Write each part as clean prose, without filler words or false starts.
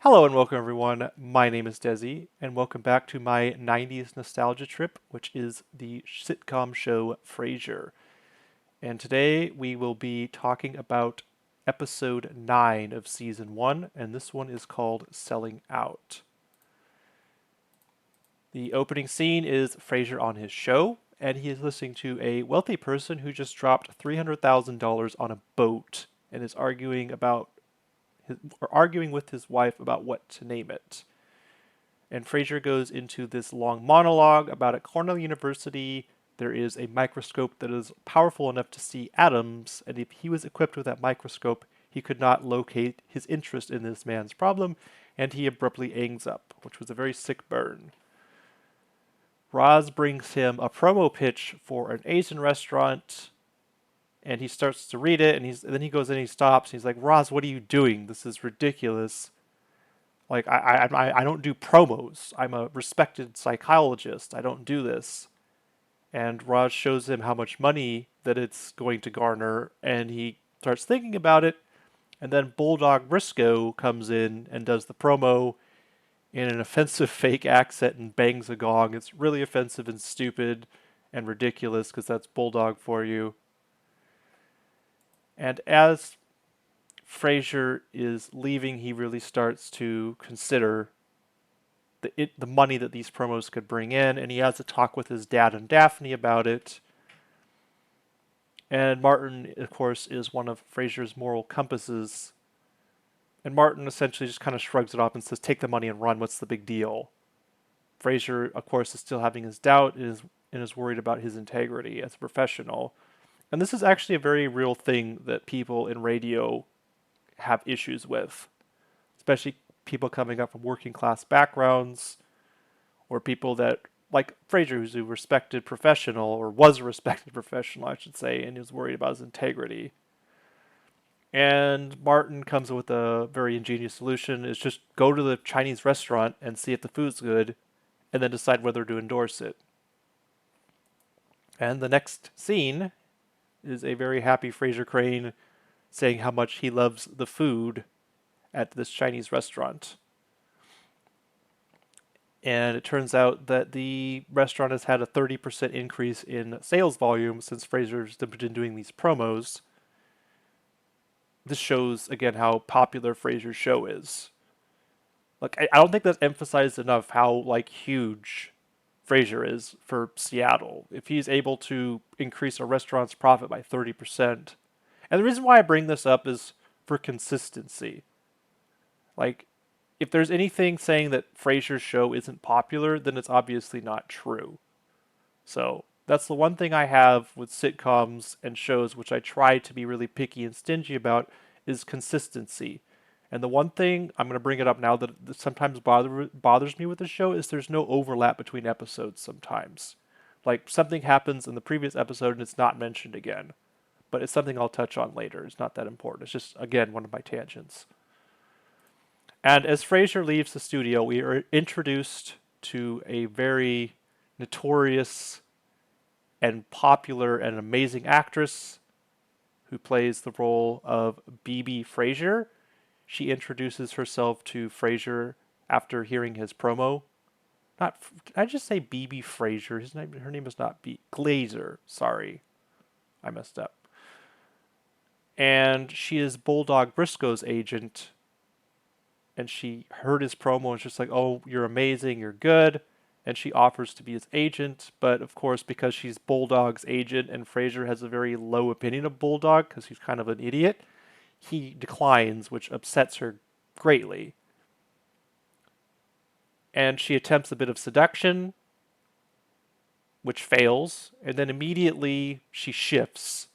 Hello and welcome everyone. My name is Desi and welcome back to my 90s nostalgia trip, which is the sitcom show Frasier. And today we will be talking about episode 9 of season 1, and this one is called Selling Out. The opening scene is Frasier on his show, and he is listening to a wealthy person who just dropped $300,000 on a boat and is arguing with his wife about what to name it. And Frasier goes into this long monologue about at Cornell University there is a microscope that is powerful enough to see atoms, and if he was equipped with that microscope, he could not locate his interest in this man's problem, and he abruptly hangs up, which was a very sick burn. Roz brings him a promo pitch for an Asian restaurant, and he starts to read it, and then he goes in and he stops, and he's like, Roz, what are you doing? This is ridiculous. Like, I don't do promos. I'm a respected psychologist. I don't do this. And Raj shows him how much money that it's going to garner, and he starts thinking about it. And then Bulldog Briscoe comes in and does the promo in an offensive fake accent and bangs a gong. It's really offensive and stupid and ridiculous because that's Bulldog for you. And as Frasier is leaving, he really starts to consider the money that these promos could bring in, and he has a talk with his dad and Daphne about it. And Martin, of course, is one of Frasier's moral compasses. And Martin essentially just kind of shrugs it off and says, take the money and run, what's the big deal? Frasier, of course, is still having his doubt and is worried about his integrity as a professional. And this is actually a very real thing that people in radio have issues with, especially people coming up from working class backgrounds or people that, like Frasier, who's a respected professional, or was a respected professional, I should say, and is worried about his integrity. And Martin comes up with a very ingenious solution, is just go to the Chinese restaurant and see if the food's good, and then decide whether to endorse it. And the next scene is a very happy Frasier Crane saying how much he loves the food at this Chinese restaurant. And it turns out that the restaurant has had a 30% increase in sales volume since Frasier's been doing these promos. This shows, again, how popular Frasier's show is. Like, I don't think that's emphasized enough how, like, huge Frasier is for Seattle. If he's able to increase a restaurant's profit by 30%. And the reason why I bring this up is for consistency. Like, if there's anything saying that Frasier's show isn't popular, then it's obviously not true. So that's the one thing I have with sitcoms and shows, which I try to be really picky and stingy about, is consistency. And the one thing, I'm going to bring it up now, that sometimes bothers me with the show is there's no overlap between episodes sometimes. Like, something happens in the previous episode and it's not mentioned again. But it's something I'll touch on later. It's not that important. It's just, again, one of my tangents. And as Frasier leaves the studio, we are introduced to a very notorious and popular and amazing actress who plays the role of Bibi Frazier. She introduces herself to Frasier after hearing his promo. Not, did I just say Bibi Frazier? Her name is not Glazer. Sorry, I messed up. And she is Bulldog Briscoe's agent. And she heard his promo and she's like, oh, you're amazing, you're good. And she offers to be his agent. But of course, because she's Bulldog's agent and Frasier has a very low opinion of Bulldog because he's kind of an idiot, he declines, which upsets her greatly. And she attempts a bit of seduction, which fails. And then immediately she shifts.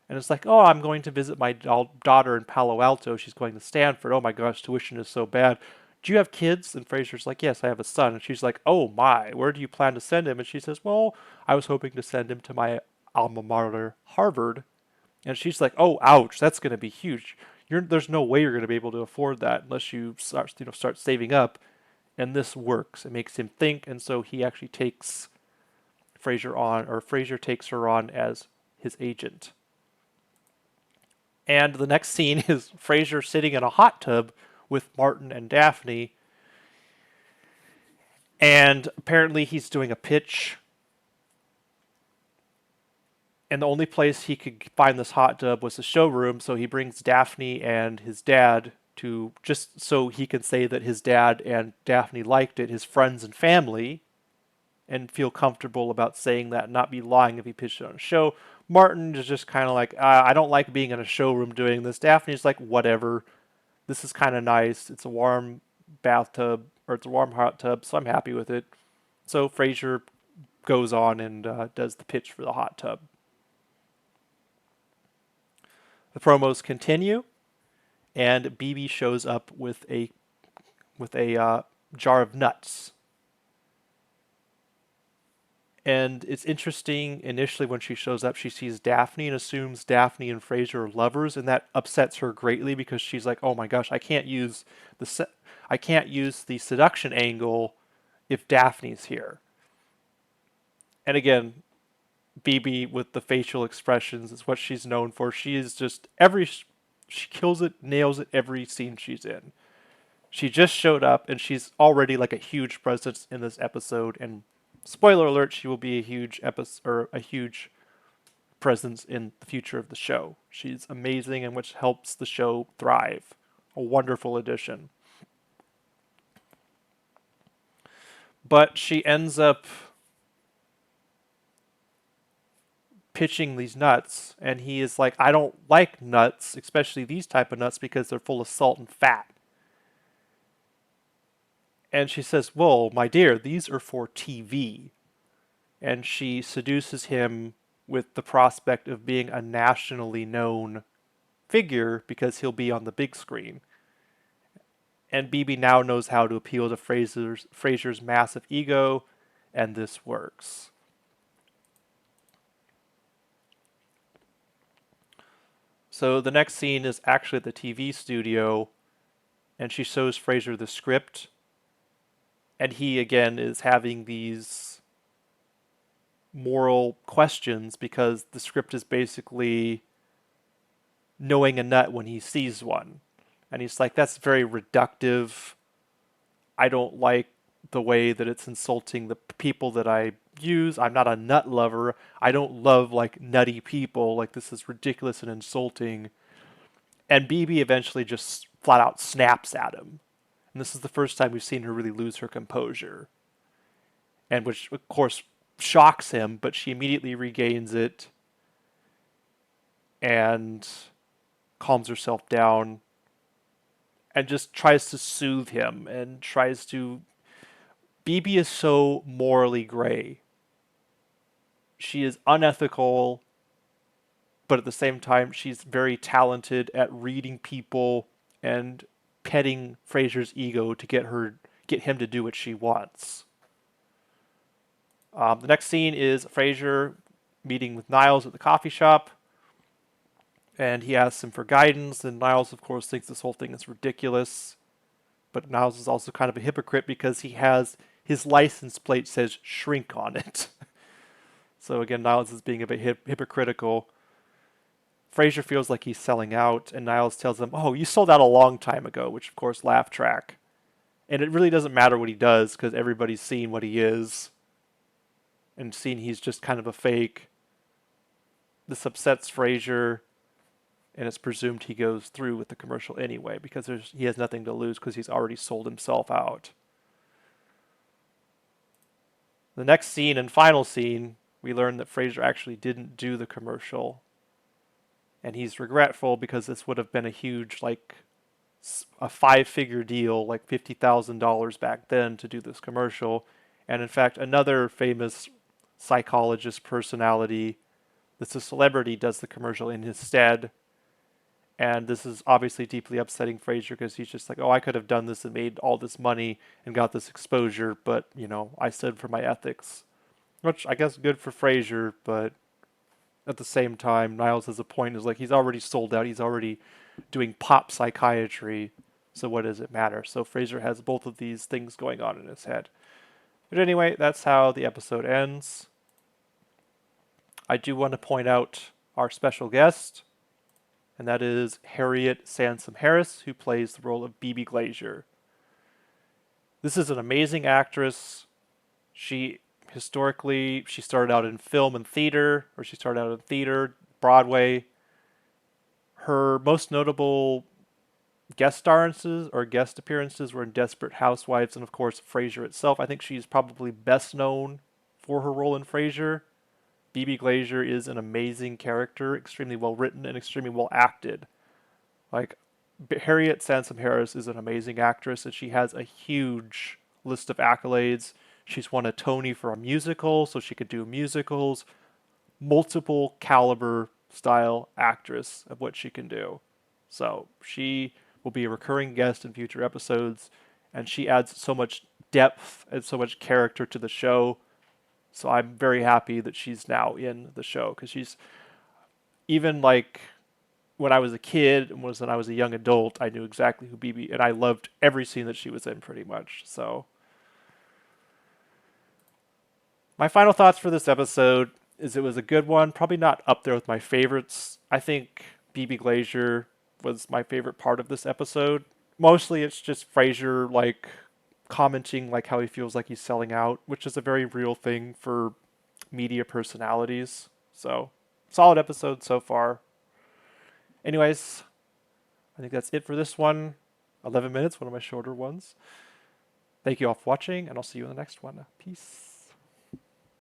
And it's like, oh, I'm going to visit my daughter in Palo Alto. She's going to Stanford. Oh my gosh, tuition is so bad. Do you have kids? And Frasier's like, yes, I have a son. And she's like, oh my, where do you plan to send him? And she says, well, I was hoping to send him to my alma mater, Harvard. And she's like, oh, ouch, that's going to be huge. There's no way you're going to be able to afford that unless you start saving up. And this works. It makes him think. And so he actually takes Frasier takes her on as his agent. And the next scene is Frasier sitting in a hot tub with Martin and Daphne. And apparently he's doing a pitch. And the only place he could find this hot tub was the showroom, so he brings Daphne and his dad to, just so he can say that his dad and Daphne liked it, his friends and family, and feel comfortable about saying that and not be lying if he pitched it on a show. Martin is just kind of like, I don't like being in a showroom doing this. Daphne's like, whatever. This is kind of nice. It's a warm bathtub, or it's a warm hot tub, so I'm happy with it. So Frasier goes on and does the pitch for the hot tub. The promos continue, and Bibi shows up with a jar of nuts. And it's interesting, initially when she shows up, she sees Daphne and assumes Daphne and Frasier are lovers, and that upsets her greatly because she's like, "Oh my gosh, I can't use the seduction angle if Daphne's here." And again, Bibi with the facial expressions is what she's known for. She is just she kills it, nails it every scene she's in. She just showed up and she's already like a huge presence in this episode, and spoiler alert, she will be a huge a huge presence in the future of the show. She's amazing and which helps the show thrive. A wonderful addition. But she ends up pitching these nuts, and he is like, I don't like nuts, especially these type of nuts, because they're full of salt and fat. And she says, well, my dear, these are for TV. And she seduces him with the prospect of being a nationally known figure because he'll be on the big screen. And Bibi now knows how to appeal to Frasier's massive ego, and this works. So the next scene is actually at the TV studio, and she shows Frasier the script, and he again is having these moral questions because the script is basically knowing a nut when he sees one. And he's like, that's very reductive. I don't like the way that it's insulting the people that I use. I'm not a nut lover. I don't love like nutty people. Like, this is ridiculous and insulting. And Bibi eventually just flat out snaps at him. And this is the first time we've seen her really lose her composure. And which, of course, shocks him, but she immediately regains it and calms herself down and just tries to soothe him and tries to... Bibi is so morally gray. She is unethical, but at the same time, she's very talented at reading people and petting Frasier's ego to get him to do what she wants. The next scene is Frasier meeting with Niles at the coffee shop, and he asks him for guidance, and Niles, of course, thinks this whole thing is ridiculous. But Niles is also kind of a hypocrite because his license plate says shrink on it. So again, Niles is being a bit hypocritical. Frasier feels like he's selling out, and Niles tells him, oh, you sold out a long time ago, which of course, laugh track. And it really doesn't matter what he does because everybody's seen what he is and seen he's just kind of a fake. This upsets Frasier, and it's presumed he goes through with the commercial anyway because he has nothing to lose because he's already sold himself out. The next scene and final scene, we learn that Frasier actually didn't do the commercial. And he's regretful because this would have been a huge, like, a 5-figure deal, like $50,000 back then to do this commercial. And in fact, another famous psychologist personality that's a celebrity does the commercial in his stead. And this is obviously deeply upsetting Frasier because he's just like, oh, I could have done this and made all this money and got this exposure, but, I stood for my ethics. Which I guess good for Frasier, but at the same time, Niles has a point, is like, he's already sold out, he's already doing pop psychiatry, so what does it matter? So Frasier has both of these things going on in his head. But anyway, that's how the episode ends. I do want to point out our special guest, and that is Harriet Sansom Harris, who plays the role of Bibi Glazer. This is an amazing actress. She historically she started out in film and theater, or she started out in theater, Broadway. Her most notable guest appearances were in Desperate Housewives and of course Frasier itself. I think she's probably best known for her role in Frasier. Bibi Glazer is an amazing character, extremely well written and extremely well acted. Like Harriet Sansom Harris is an amazing actress, and she has a huge list of accolades. She's won a Tony for a musical, so she could do musicals. Multiple caliber style actress of what she can do. So she will be a recurring guest in future episodes, and she adds so much depth and so much character to the show. So I'm very happy that she's now in the show because she's even like when I was a kid and when I was a young adult, I knew exactly who Bibi, and I loved every scene that she was in pretty much. So my final thoughts for this episode is it was a good one, probably not up there with my favorites. I think Bibi Glazer was my favorite part of this episode. Mostly it's just Frasier like commenting like how he feels like he's selling out, which is a very real thing for media personalities. So, solid episode so far. Anyways, I think that's it for this one. 11 minutes, one of my shorter ones. Thank you all for watching, and I'll see you in the next one. Peace.